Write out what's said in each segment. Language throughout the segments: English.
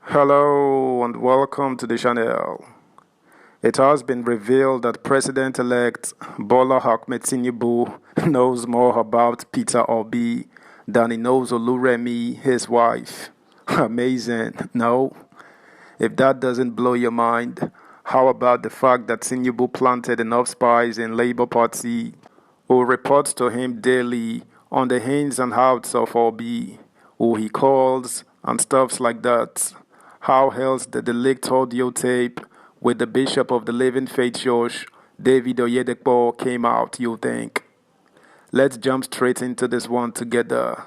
Hello and welcome to the channel. It has been revealed that President-elect Bola Ahmed Tinubu knows more about Peter Obi than he knows Oluremi, his wife. Amazing, no? If that doesn't blow your mind, how about the fact that Tinubu planted enough spies in Labour Party who report to him daily on the ins and outs of Obi, who he calls, and stuffs like that? How else did the leaked audio tape with the Bishop of the Living Faith Church, David Oyedepo, came out, you think? Let's jump straight into this one together.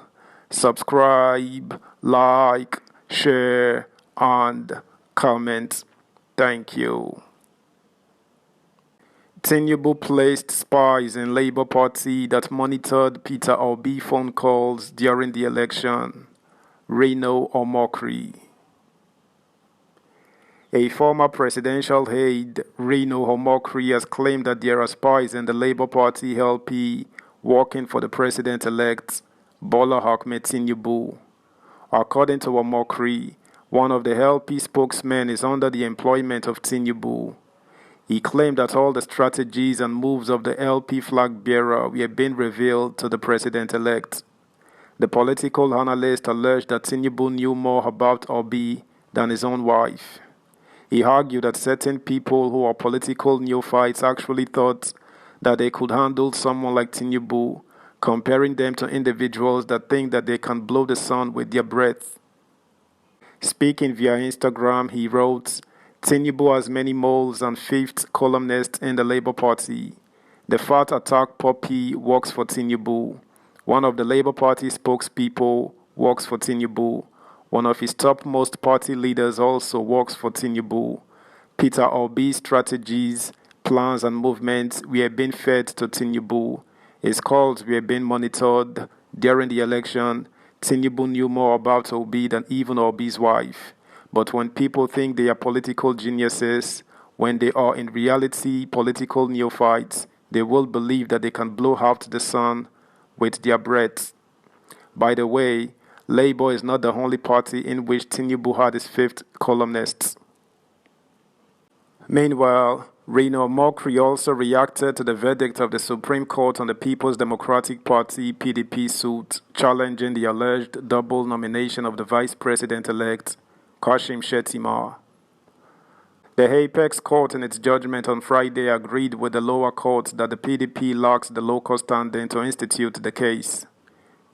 Subscribe, like, share, and comment. Thank you. Tinubu placed spies in Labour Party that monitored Peter Obi phone calls during the election. Reno or mockery. A former presidential aide, Reno Homokri, has claimed that there are spies in the Labour Party LP working for the president-elect, Bola Ahmed Tinubu. According to Homokri, one of the LP spokesmen is under the employment of Tinubu. He claimed that all the strategies and moves of the LP flag bearer were being revealed to the president-elect. The political analyst alleged that Tinubu knew more about Obi than his own wife. He argued that certain people who are political neophytes actually thought that they could handle someone like Tinubu, comparing them to individuals that think that they can blow the sun with their breath. Speaking via Instagram, he wrote, "Tinubu has many moles and fifth columnist in the Labour Party. The fat attack puppy works for Tinubu. One of the Labour Party spokespeople works for Tinubu. One of his topmost party leaders also works for Tinubu. Peter Obi's strategies, plans and movements were being fed to Tinubu. His calls were being monitored. During the election, Tinubu knew more about Obi than even Obi's wife. But when people think they are political geniuses, when they are in reality political neophytes, they will believe that they can blow out the sun with their breath." By the way, Labour is not the only party in which Tinubu had his fifth columnists. Meanwhile, Reno Mokri also reacted to the verdict of the Supreme Court on the People's Democratic Party (PDP) suit challenging the alleged double nomination of the Vice President-elect, Kashim Shettima. The Apex Court in its judgment on Friday agreed with the lower court that the PDP lacks the local standing to institute the case.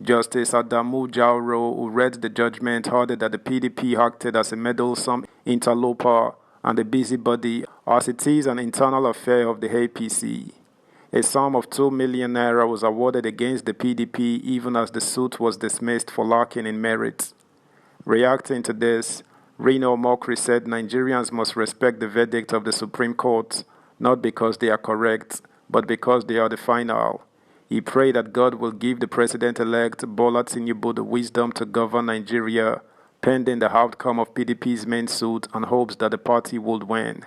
Justice Adamu Jauro, who read the judgment, ordered that the PDP acted as a meddlesome interloper and a busybody, as it is an internal affair of the APC. A sum of 2 million naira was awarded against the PDP even as the suit was dismissed for lacking in merit. Reacting to this, Reno Mokri said Nigerians must respect the verdict of the Supreme Court, not because they are correct, but because they are the final. He prayed that God will give the president-elect Bola Tinubu the wisdom to govern Nigeria, pending the outcome of PDP's main suit, and hopes that the party would win.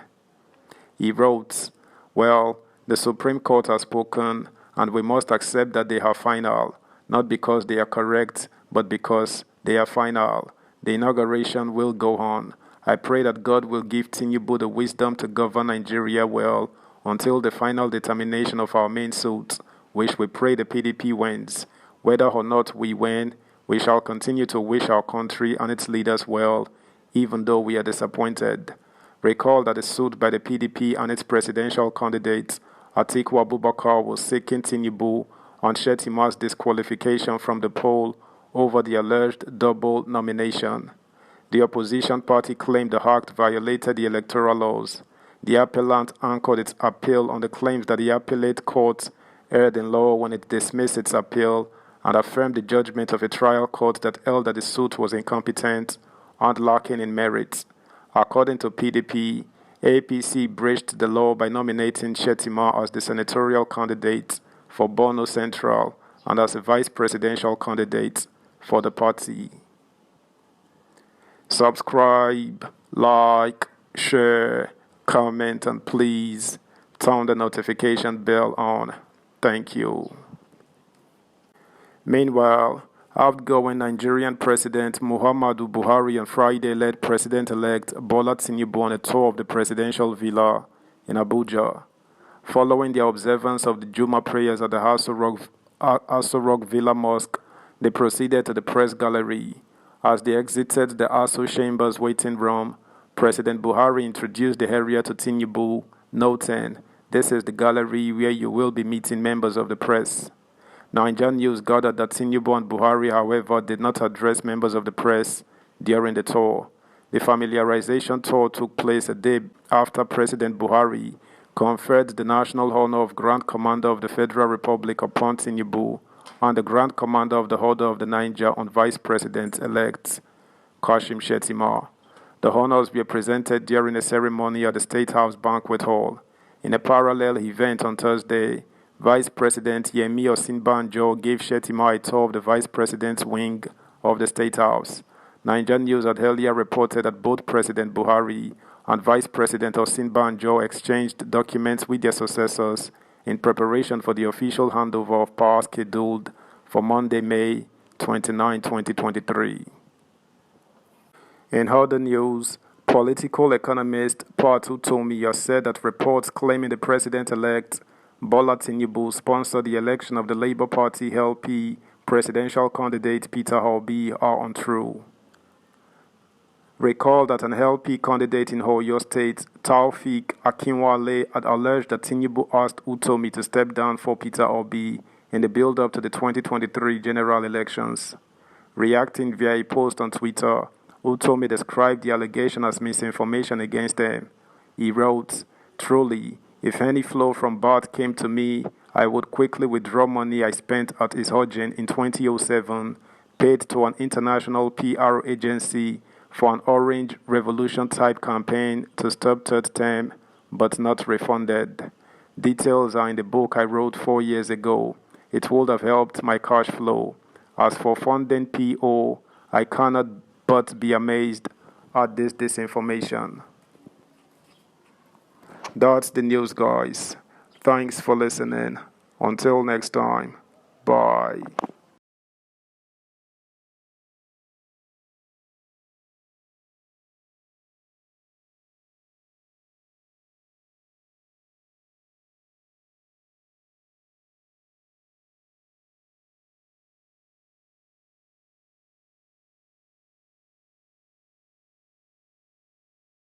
He wrote, "Well, the Supreme Court has spoken, and we must accept that they are final, not because they are correct, but because they are final. The inauguration will go on. I pray that God will give Tinubu the wisdom to govern Nigeria well until the final determination of our main suit, which we pray the PDP wins. Whether or not we win, we shall continue to wish our country and its leaders well, even though we are disappointed." Recall that the suit by the PDP and its presidential candidate, Atiku Abubakar, was seeking Tinubu on Shettima's disqualification from the poll over the alleged double nomination. The opposition party claimed the act violated the electoral laws. The appellant anchored its appeal on the claims that the appellate court erred in law when it dismissed its appeal and affirmed the judgment of a trial court that held that the suit was incompetent and lacking in merit. According to PDP, APC breached the law by nominating Shettima as the senatorial candidate for Borno Central and as a vice presidential candidate for the party. Subscribe, like, share, comment, and please turn the notification bell on. Thank you. Meanwhile, Outgoing Nigerian President Muhammadu Buhari on Friday led President-elect Bola Tinubu on a tour of the presidential villa in Abuja. Following the observance of the Juma prayers at the Aso Rock Villa Mosque, they proceeded to the press gallery. As they exited the Aso Chambers waiting room, President Buhari introduced the area to Tinubu, noting, "This is the gallery where you will be meeting members of the press." Nigerian news gathered that Tinubu and Buhari, however, did not address members of the press during the tour. The familiarization tour took place a day after President Buhari conferred the national honor of Grand Commander of the Federal Republic upon Tinubu and the Grand Commander of the Order of the Niger on Vice President-elect Kashim Shettima. The honors were presented during a ceremony at the State House Banquet Hall. In a parallel event on Thursday, Vice President Yemi Osinbajo gave Shettima a tour of the Vice President's wing of the State House. Nigerian News had earlier reported that both President Buhari and Vice President Osinbajo exchanged documents with their successors in preparation for the official handover of power scheduled for Monday, May 29, 2023. In other news, political economist Patu Tomi has said that reports claiming the president-elect Bola Tinubu sponsored the election of the Labour Party LP presidential candidate Peter Obi are untrue. Recall that an LP candidate in Oyo State, Taofik Akinwale, had alleged that Tinubu asked Utomi to step down for Peter Obi in the build-up to the 2023 general elections. Reacting via a post on Twitter, Utomi described the allegation as misinformation against them. He wrote, "Truly, if any flow from Bart came to me, I would quickly withdraw money I spent at his urging in 2007, paid to an international PR agency for an Orange Revolution-type campaign to stop third term, but not refunded. Details are in the book I wrote 4 years ago. It would have helped my cash flow. As for funding PO, I cannot but be amazed at this disinformation." That's the news, guys. Thanks for listening. Until next time, bye.